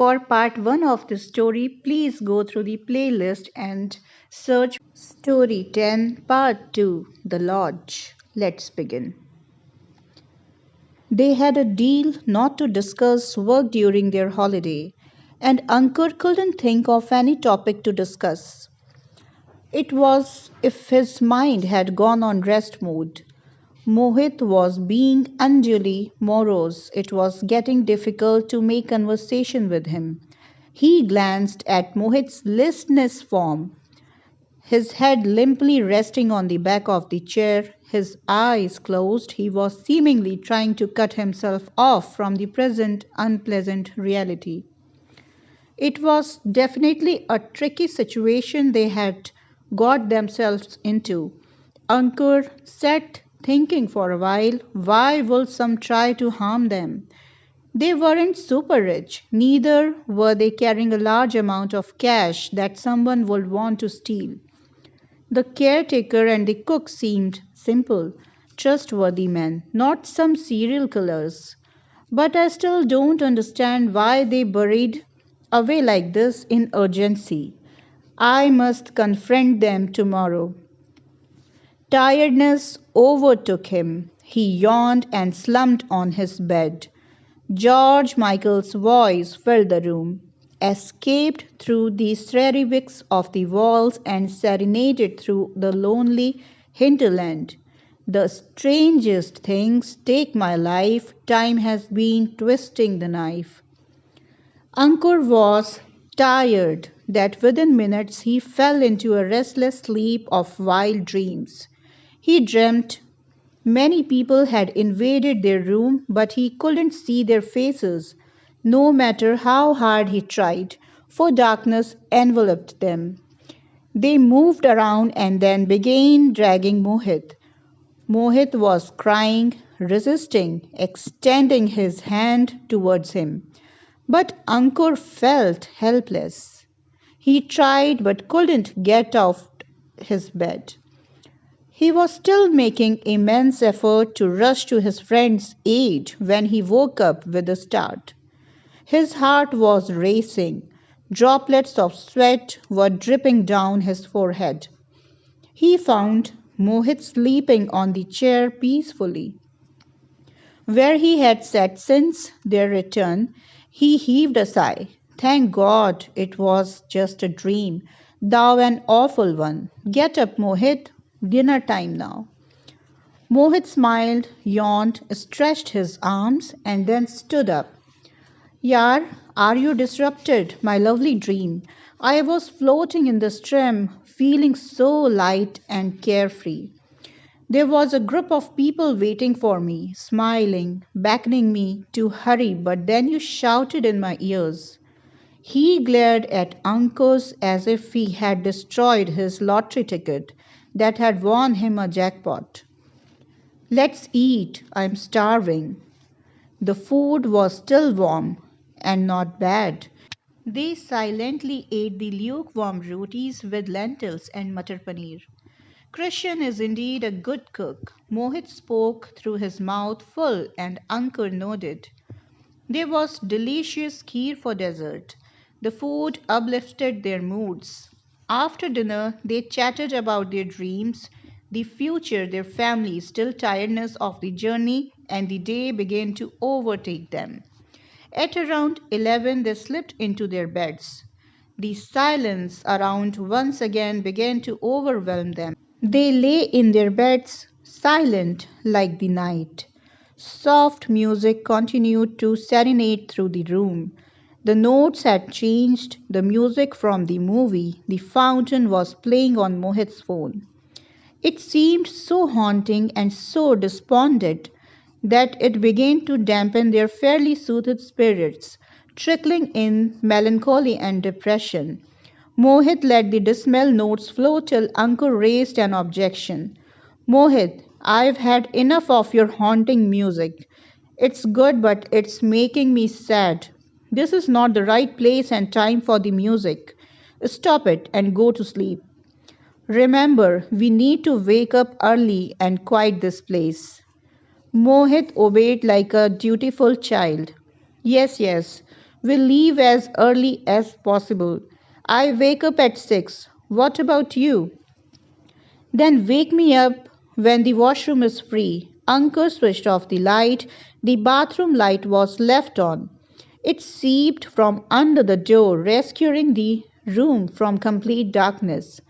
For part 1 of this story, please go through the playlist and search Story 10 Part 2 The Lodge. Let's begin. They had a deal not to discuss work during their holiday, and Ankur couldn't think of any topic to discuss. It was if his mind had gone on rest mode. Mohit was being unduly morose. It was getting difficult to make conversation with him. He glanced at Mohit's listless form, his head limply resting on the back of the chair, his eyes closed. He was seemingly trying to cut himself off from the present unpleasant reality. It was definitely a tricky situation they had got themselves into. Ankur sat thinking for a while, why would some try to harm them? They weren't super rich, neither were they carrying a large amount of cash that someone would want to steal. The caretaker and the cook seemed simple, trustworthy men, not some serial killers. But I still don't understand why they buried away like this in urgency. I must confront them tomorrow. Tiredness overtook him. He yawned and slumped on his bed. George Michael's voice filled the room, escaped through the ceramics of the walls and serenaded through the lonely hinterland. The strangest things take my life, time has been twisting the knife. Ankur was tired that within minutes he fell into a restless sleep of wild dreams. He dreamt many people had invaded their room, but he couldn't see their faces, no matter how hard he tried, for darkness enveloped them. They moved around and then began dragging Mohit. Mohit was crying, resisting, extending his hand towards him. But Ankur felt helpless. He tried but couldn't get off his bed. He was still making immense effort to rush to his friend's aid when he woke up with a start. His heart was racing. Droplets of sweat were dripping down his forehead. He found Mohit sleeping on the chair peacefully. Where he had sat since their return, he heaved a sigh. Thank God it was just a dream, thou an awful one. Get up, Mohit. Dinner time now. Mohit smiled, yawned, stretched his arms, and then stood up. Yar, are you disrupted, my lovely dream? I was floating in the stream, feeling so light and carefree. There was a group of people waiting for me, smiling, beckoning me to hurry, but then you shouted in my ears. He glared at Ankus as if he had destroyed his lottery ticket that had won him a jackpot. Let's eat, I'm starving. The food was still warm and not bad. They silently ate the lukewarm rotis with lentils and matar paneer. Christian is indeed a good cook. Mohit spoke through his mouth full and Ankur nodded. There was delicious kheer for dessert. The food uplifted their moods. After dinner, they chatted about their dreams, the future, their families, still tiredness of the journey, and the day began to overtake them. At around 11, they slipped into their beds. The silence around once again began to overwhelm them. They lay in their beds, silent like the night. Soft music continued to serenade through the room. The notes had changed, the music from the movie. The fountain was playing on Mohit's phone. It seemed so haunting and so despondent that it began to dampen their fairly soothed spirits, trickling in melancholy and depression. Mohit let the dismal notes flow till Ankur raised an objection. Mohit, I've had enough of your haunting music. It's good, but it's making me sad. This is not the right place and time for the music. Stop it and go to sleep. Remember, we need to wake up early and quiet this place. Mohit obeyed like a dutiful child. Yes, yes. We'll leave as early as possible. I wake up at 6. What about you? Then wake me up when the washroom is free. Uncle switched off the light. The bathroom light was left on. It seeped from under the door, rescuing the room from complete darkness.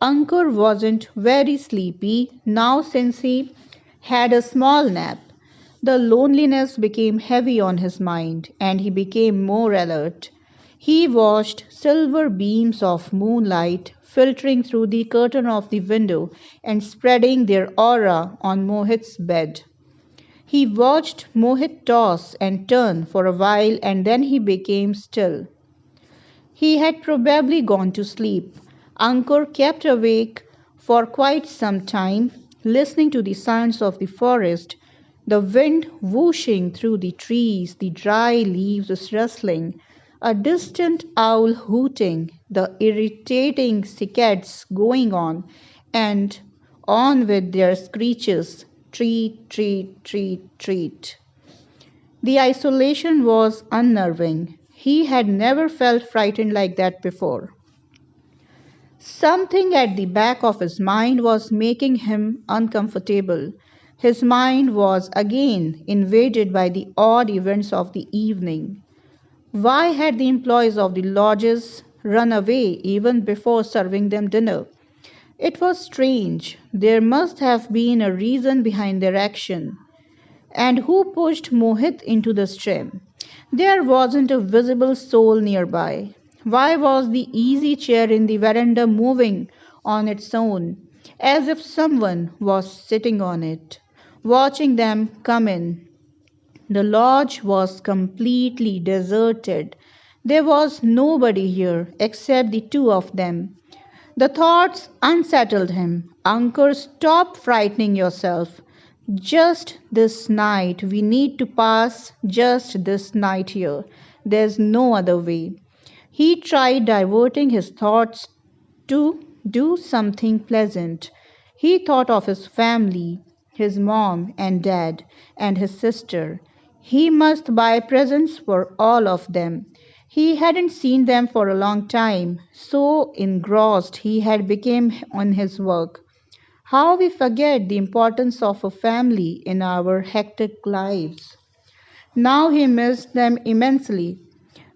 Uncle wasn't very sleepy now since he had a small nap. The loneliness became heavy on his mind, and he became more alert. He watched silver beams of moonlight filtering through the curtain of the window and spreading their aura on Mohit's bed. He watched Mohit toss and turn for a while and then he became still. He had probably gone to sleep. Ankur kept awake for quite some time, listening to the sounds of the forest, the wind whooshing through the trees, the dry leaves rustling, a distant owl hooting, the irritating cicadas going and on with their screeches, treat, treat, treat, treat. The isolation was unnerving. He had never felt frightened like that before. Something at the back of his mind was making him uncomfortable. His mind was again invaded by the odd events of the evening. Why had the employees of the lodges run away even before serving them dinner? It was strange. There must have been a reason behind their action. And who pushed Mohit into the stream? There wasn't a visible soul nearby. Why was the easy chair in the veranda moving on its own, as if someone was sitting on it, watching them come in? The lodge was completely deserted. There was nobody here except the two of them. The thoughts unsettled him. Ankur, stop frightening yourself. Just this night. We need to pass just this night here. There's no other way. He tried diverting his thoughts to do something pleasant. He thought of his family, his mom and dad, and his sister. He must buy presents for all of them. He hadn't seen them for a long time, so engrossed he had become on his work. How we forget the importance of a family in our hectic lives. Now he missed them immensely,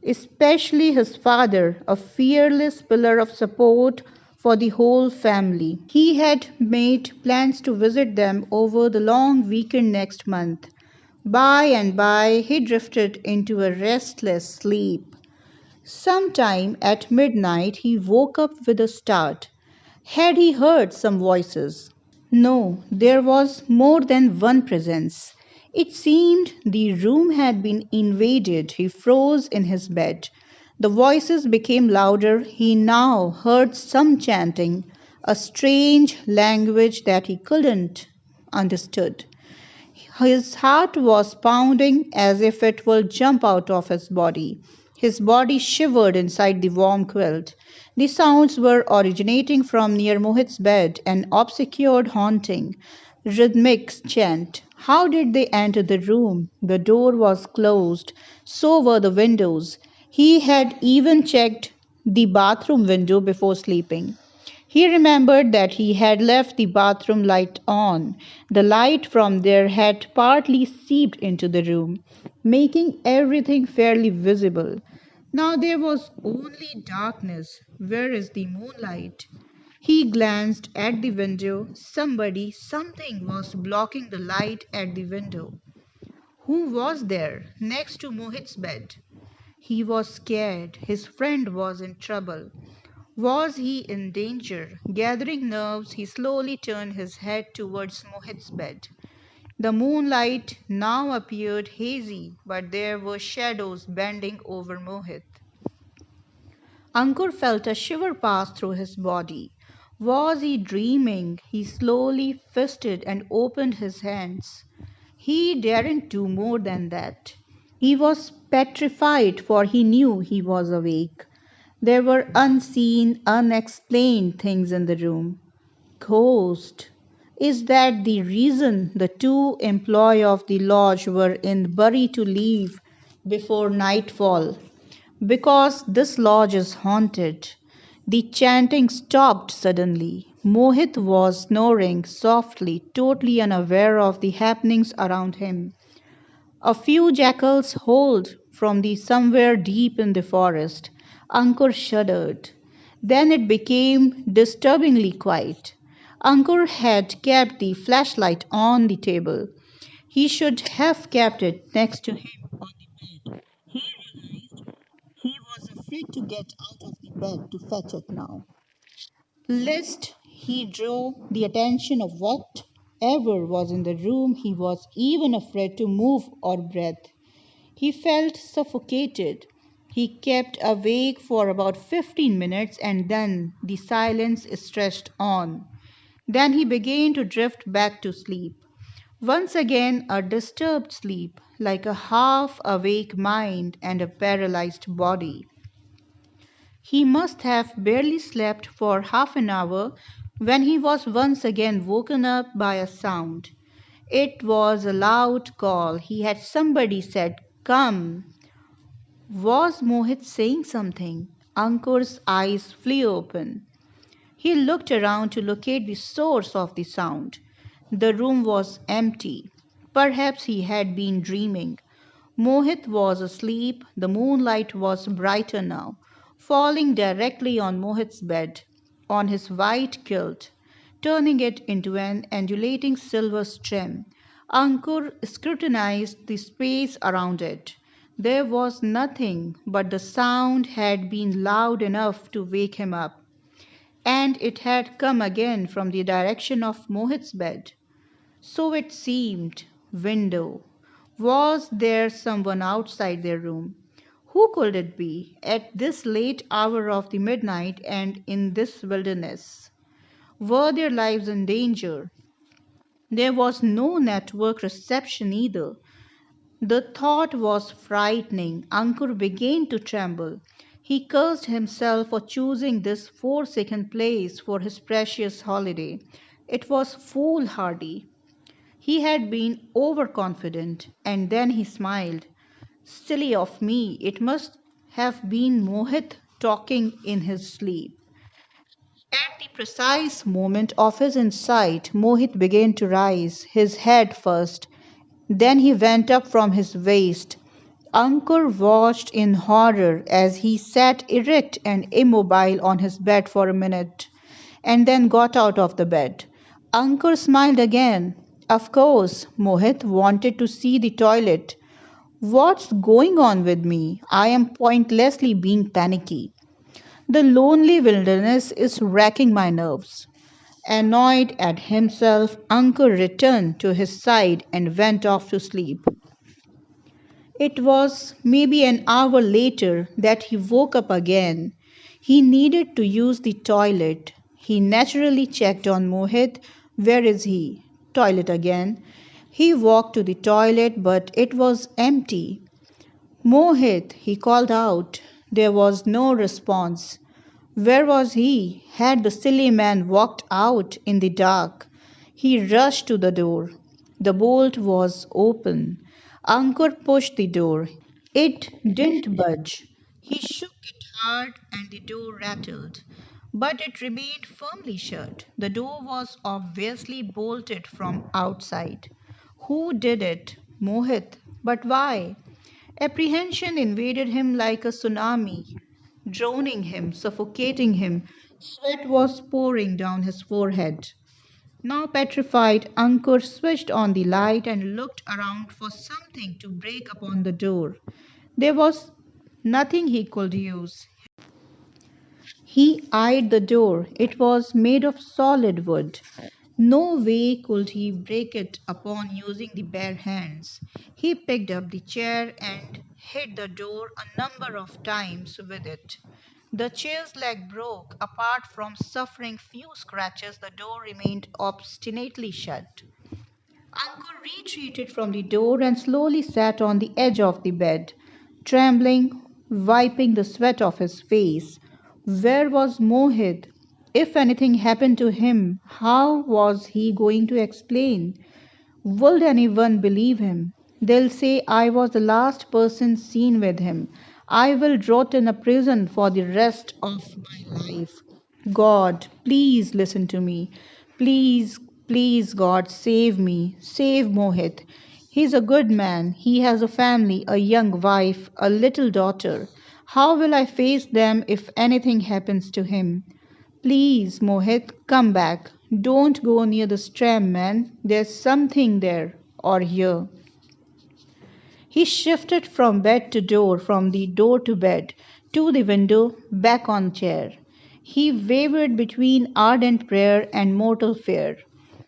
especially his father, a fearless pillar of support for the whole family. He had made plans to visit them over the long weekend next month. By and by, he drifted into a restless sleep. Sometime at midnight, he woke up with a start. Had he heard some voices? No, there was more than one presence. It seemed the room had been invaded. He froze in his bed. The voices became louder. He now heard some chanting, a strange language that he couldn't understood. His heart was pounding as if it would jump out of his body. His body shivered inside the warm quilt. The sounds were originating from near Mohit's bed, an obscured, haunting, rhythmic chant. How did they enter the room? The door was closed, so were the windows. He had even checked the bathroom window before sleeping. He remembered that he had left the bathroom light on. The light from there had partly seeped into the room, making everything fairly visible. Now there was only darkness. Where is the moonlight? He glanced at the window. Something was blocking the light at the window. Who was there next to Mohit's bed? He was scared. His friend was in trouble. Was he in danger? Gathering nerves, he slowly turned his head towards Mohit's bed. The moonlight now appeared hazy, but there were shadows bending over Mohit. Ankur felt a shiver pass through his body. Was he dreaming? He slowly fisted and opened his hands. He daren't do more than that. He was petrified, for he knew he was awake. There were unseen, unexplained things in the room. Ghost. Is that the reason the two employees of the lodge were in Bury to leave before nightfall? Because this lodge is haunted. The chanting stopped suddenly. Mohit was snoring softly, totally unaware of the happenings around him. A few jackals howled from the somewhere deep in the forest. Ankur shuddered. Then it became disturbingly quiet. Ankur had kept the flashlight on the table. He should have kept it next to him on the bed. He realized he was afraid to get out of the bed to fetch it now, lest he draw the attention of whatever was in the room. He was even afraid to move or breathe. He felt suffocated. He kept awake for about 15 minutes and then the silence stretched on. Then he began to drift back to sleep. Once again, a disturbed sleep, like a half awake mind and a paralyzed body. He must have barely slept for half an hour when he was once again woken up by a sound. It was a loud call. He had somebody said, "Come." Was Mohit saying something? Ankur's eyes flew open. He looked around to locate the source of the sound. The room was empty. Perhaps he had been dreaming. Mohit was asleep. The moonlight was brighter now, falling directly on Mohit's bed, on his white quilt, turning it into an undulating silver stream. Ankur scrutinized the space around it. There was nothing, but the sound had been loud enough to wake him up, and it had come again from the direction of Mohit's bed. So it seemed. Window. Was there someone outside their room? Who could it be at this late hour of the midnight and in this wilderness? Were their lives in danger? There was no network reception either. The thought was frightening. Ankur began to tremble. He cursed himself for choosing this forsaken place for his precious holiday. It was foolhardy. He had been overconfident, and then he smiled. Silly of me, it must have been Mohit talking in his sleep. At the precise moment of his insight, Mohit began to rise, his head first. Then he went up from his waist. Ankur watched in horror as he sat erect and immobile on his bed for a minute, and then got out of the bed. Ankur smiled again. Of course, Mohit wanted to see the toilet. What's going on with me? I am pointlessly being panicky. The lonely wilderness is racking my nerves. Annoyed at himself, Ankur returned to his side and went off to sleep. It was maybe an hour later that he woke up again. He needed to use the toilet. He naturally checked on Mohit. Where is he? Toilet again. He walked to the toilet, but it was empty. Mohit, he called out. There was no response. Where was he? Had the silly man walked out in the dark? He rushed to the door. The bolt was open. Ankur pushed the door. It didn't budge. He shook it hard and the door rattled. But it remained firmly shut. The door was obviously bolted from outside. Who did it? Mohit. But why? Apprehension invaded him like a tsunami, drowning him, suffocating him. Sweat was pouring down his forehead. Now petrified, Ankur switched on the light and looked around for something to break upon the door. There was nothing he could use. He eyed the door. It was made of solid wood. No way could he break it upon using the bare hands. He picked up the chair and hit the door a number of times with it. The chair's leg broke. Apart from suffering few scratches, the door remained obstinately shut. Ankur retreated from the door and slowly sat on the edge of the bed, trembling, wiping the sweat off his face. Where was Mohit? If anything happened to him, how was he going to explain? Would anyone believe him? They'll say I was the last person seen with him. I will rot in a prison for the rest of my life. God, please listen to me. Please, please, God, save me. Save Mohit. He's a good man. He has a family, a young wife, a little daughter. How will I face them if anything happens to him? Please, Mohit, come back. Don't go near the tram, man. There's something there or here. He shifted from bed to door, from the door to bed, to the window, back on chair. He wavered between ardent prayer and mortal fear.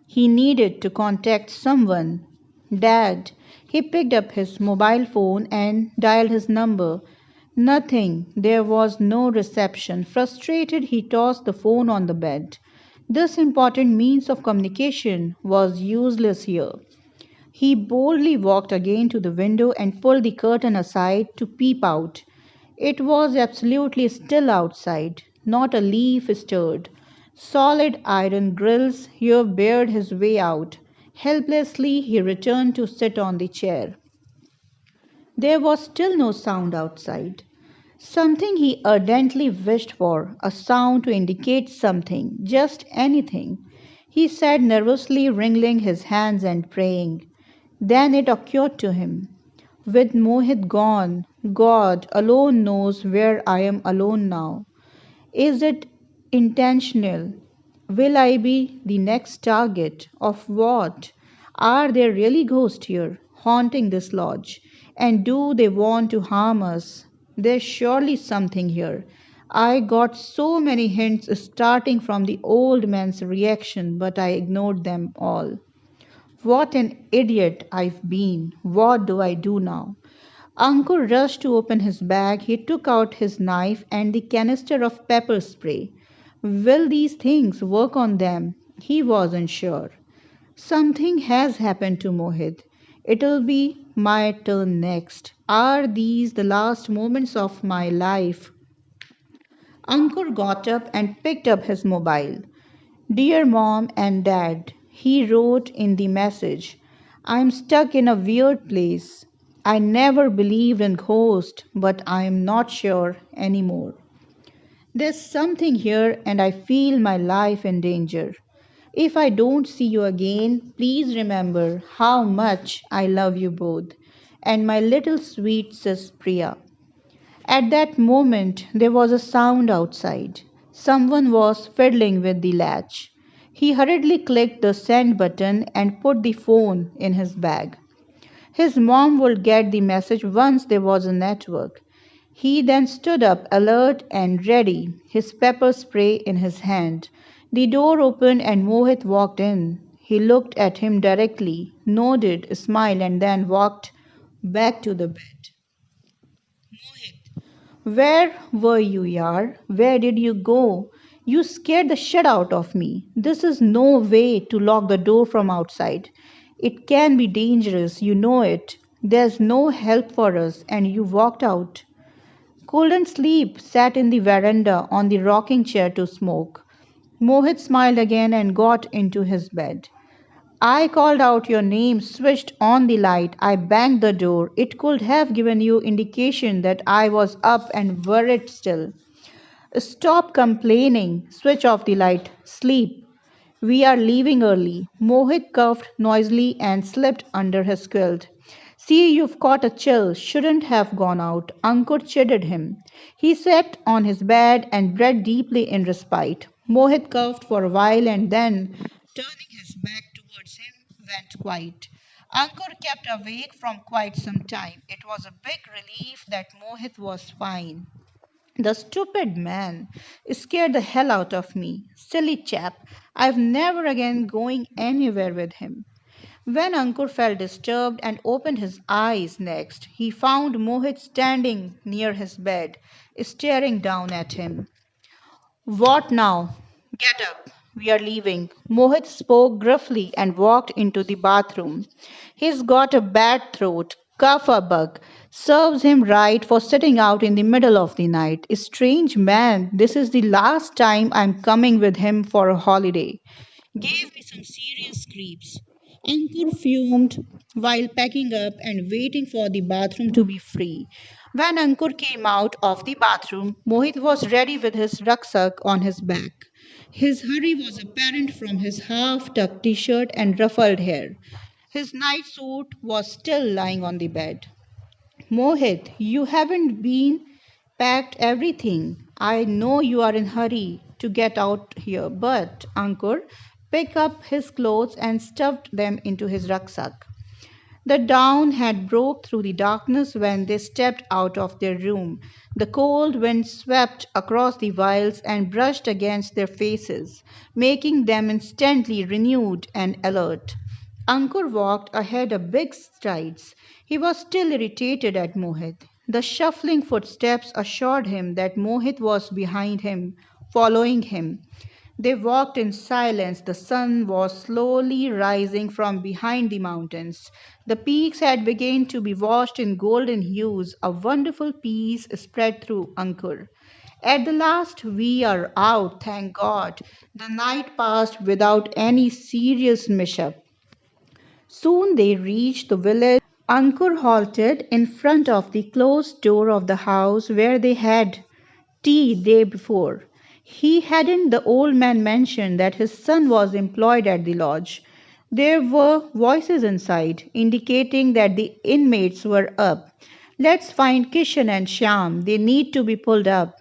He needed to contact someone. Dad. He picked up his mobile phone and dialed his number. Nothing. There was no reception. Frustrated, he tossed the phone on the bed. This important means of communication was useless here. He boldly walked again to the window and pulled the curtain aside to peep out. It was absolutely still outside. Not a leaf stirred. Solid iron grills here barred his way out. Helplessly he returned to sit on the chair. There was still no sound outside. Something he ardently wished for, a sound to indicate something, just anything. He sat nervously wringing his hands and praying. Then it occurred to him. With Mohit gone, God alone knows where I am alone now. Is it intentional? Will I be the next target? Of what? Are there really ghosts here, haunting this lodge? And do they want to harm us? There's surely something here. I got so many hints starting from the old man's reaction, but I ignored them all. What an idiot I've been. What do I do now? Ankur rushed to open his bag. He took out his knife and the canister of pepper spray. Will these things work on them? He wasn't sure. Something has happened to Mohit. It'll be my turn next. Are these the last moments of my life? Ankur got up and picked up his mobile. Dear Mom and Dad, he wrote in the message, I'm stuck in a weird place. I never believed in ghosts, but I am not sure anymore. There's something here and I feel my life in danger. If I don't see you again, please remember how much I love you both. And my little sweet sis Priya. At that moment there was a sound outside. Someone was fiddling with the latch. He hurriedly clicked the send button and put the phone in his bag. His mom would get the message once there was a network. He then stood up, alert and ready, his pepper spray in his hand. The door opened and Mohit walked in. He looked at him directly, nodded, smiled, and then walked back to the bed. Where were you, Yar? Where did you go? You scared the shit out of me. This is no way to lock the door from outside. It can be dangerous, you know it. There's no help for us, and you walked out. Couldn't sleep, sat in the veranda on the rocking chair to smoke. Mohit smiled again and got into his bed. I called out your name, switched on the light. I banged the door. It could have given you indication that I was up and worried still. Stop complaining. Switch off the light. Sleep. We are leaving early. Mohit coughed noisily and slipped under his quilt. See, you've caught a chill. Shouldn't have gone out. Ankur chided him. He sat on his bed and breathed deeply in respite. Mohit coughed for a while and then, turning his back towards him, went quiet. Ankur kept awake from quite some time. It was a big relief that Mohit was fine. The stupid man scared the hell out of me. Silly chap. I'm never again going anywhere with him. When Ankur felt disturbed and opened his eyes next, he found Mohit standing near his bed, staring down at him. What now? Get up. We are leaving. Mohit spoke gruffly and walked into the bathroom. He's got a bad throat, cough a bug. Serves him right for sitting out in the middle of the night. Strange man, this is the last time I'm coming with him for a holiday. Gave me some serious creeps. Ankur fumed while packing up and waiting for the bathroom to be free. When Ankur came out of the bathroom, Mohit was ready with his rucksack on his back. His hurry was apparent from his half tucked t shirt and ruffled hair. His night suit was still lying on the bed. Mohit, you haven't been packed everything. I know you are in hurry to get out here, but Ankur picked up his clothes and stuffed them into his rucksack. The dawn had broke through the darkness when they stepped out of their room. The cold wind swept across the vials and brushed against their faces, making them instantly renewed and alert. Ankur walked ahead a big strides. He was still irritated at Mohit. The shuffling footsteps assured him that Mohit was behind him, following him. They walked in silence. The sun was slowly rising from behind the mountains. The peaks had begun to be washed in golden hues. A wonderful peace spread through Ankur. At the last, we are out, thank God. The night passed without any serious mishap. Soon they reached the village. Ankur halted in front of the closed door of the house where they had tea day before. He hadn't the old man mentioned that his son was employed at the lodge. There were voices inside, indicating that the inmates were up. Let's find Kishan and Shyam. They need to be pulled up.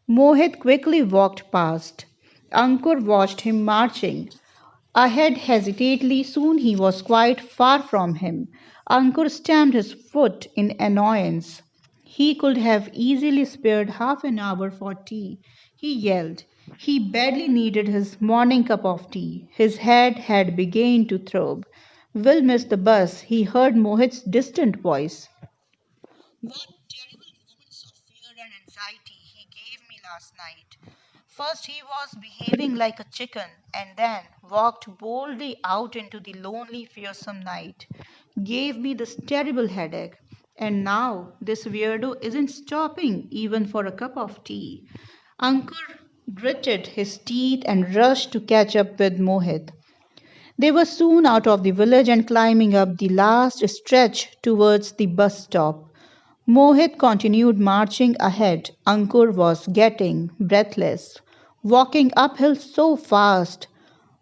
Mohit quickly walked past. Ankur watched him marching. Ahead hesitantly, soon he was quite far from him. Ankur stamped his foot in annoyance. He could have easily spared half an hour for tea. He yelled. He badly needed his morning cup of tea. His head had begun to throb. Will miss the bus, he heard Mohit's distant voice. What terrible moments of fear and anxiety he gave me last night. First, he was behaving like a chicken, and then walked boldly out into the lonely, fearsome night. Gave me this terrible headache. And now, this weirdo isn't stopping even for a cup of tea. Ankur gritted his teeth and rushed to catch up with Mohit. They were soon out of the village and climbing up the last stretch towards the bus stop. Mohit continued marching ahead. Ankur was getting breathless, walking uphill so fast.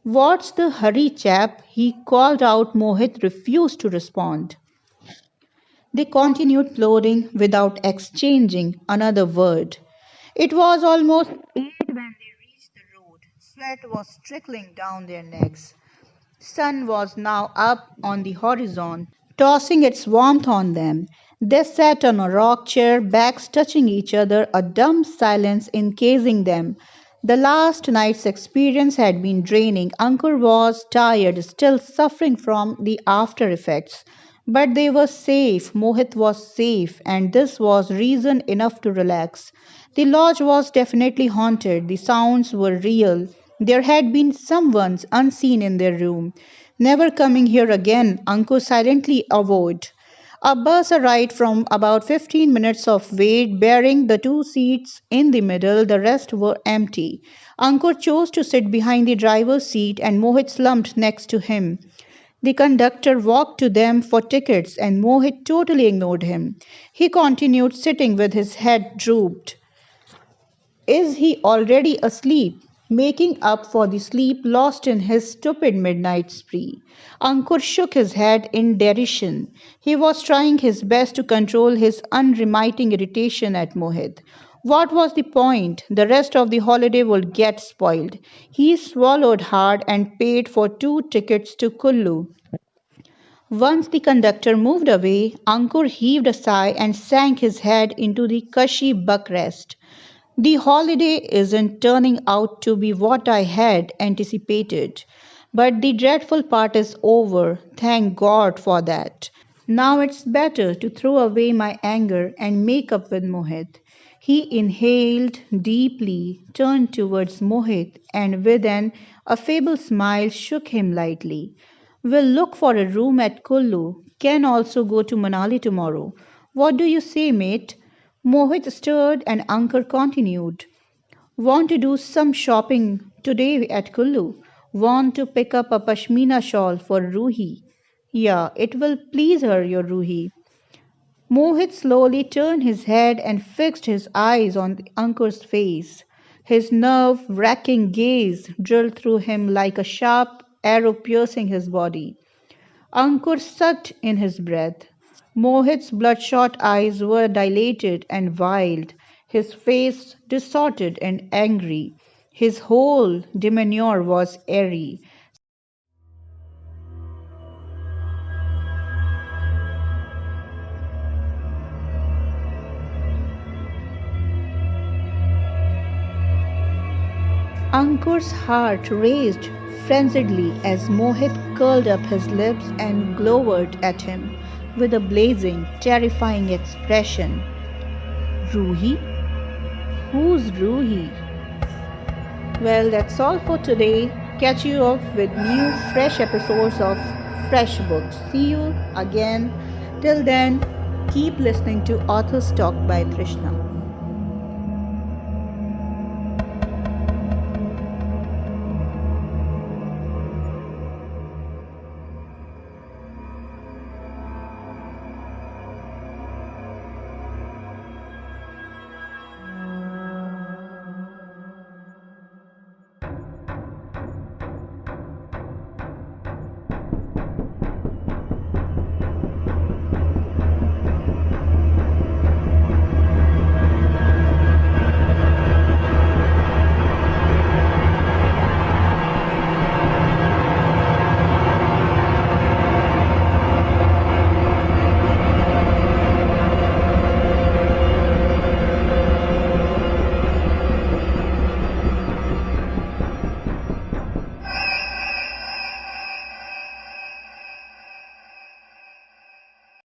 What's the hurry, chap? He called out. Mohit refused to respond. They continued plodding without exchanging another word. It was almost 8 when they reached the road. Sweat was trickling down their necks. Sun was now up on the horizon, tossing its warmth on them. They sat on a rock chair, backs touching each other, a dumb silence encasing them. The last night's experience had been draining. Ankur was tired, still suffering from the after effects. But they were safe, Mohit was safe, and this was reason enough to relax. The lodge was definitely haunted, the sounds were real. There had been someone unseen in their room. Never coming here again, Ankur silently avowed. A bus arrived from about 15 minutes of wait, bearing the two seats in the middle, the rest were empty. Ankur chose to sit behind the driver's seat and Mohit slumped next to him. The conductor walked to them for tickets and Mohit totally ignored him. He continued sitting with his head drooped. Is he already asleep? Making up for the sleep lost in his stupid midnight spree. Ankur shook his head in derision. He was trying his best to control his unremitting irritation at Mohit. What was the point? The rest of the holiday would get spoiled. He swallowed hard and paid for two tickets to Kullu. Once the conductor moved away, Ankur heaved a sigh and sank his head into the cushy backrest. The holiday isn't turning out to be what I had anticipated, but the dreadful part is over. Thank God for that. Now it's better to throw away my anger and make up with Mohit. He inhaled deeply, turned towards Mohit, and with an affable smile shook him lightly. We'll look for a room at Kullu. Can also go to Manali tomorrow. What do you say, mate? Mohit stirred and Ankur continued. Want to do some shopping today at Kullu? Want to pick up a pashmina shawl for Ruhi? Yeah, it will please her, your Ruhi. Mohit slowly turned his head and fixed his eyes on Ankur's face. His nerve-wracking gaze drilled through him like a sharp arrow piercing his body. Ankur sucked in his breath. Mohit's bloodshot eyes were dilated and wild, his face distorted and angry. His whole demeanor was airy. Ankur's heart raced frenziedly as Mohit curled up his lips and glowered at him with a blazing, terrifying expression. Ruhi? Who's Ruhi? Well, that's all for today. Catch you up with new, fresh episodes of Fresh Books. See you again. Till then, keep listening to Author's Talk by Trishna.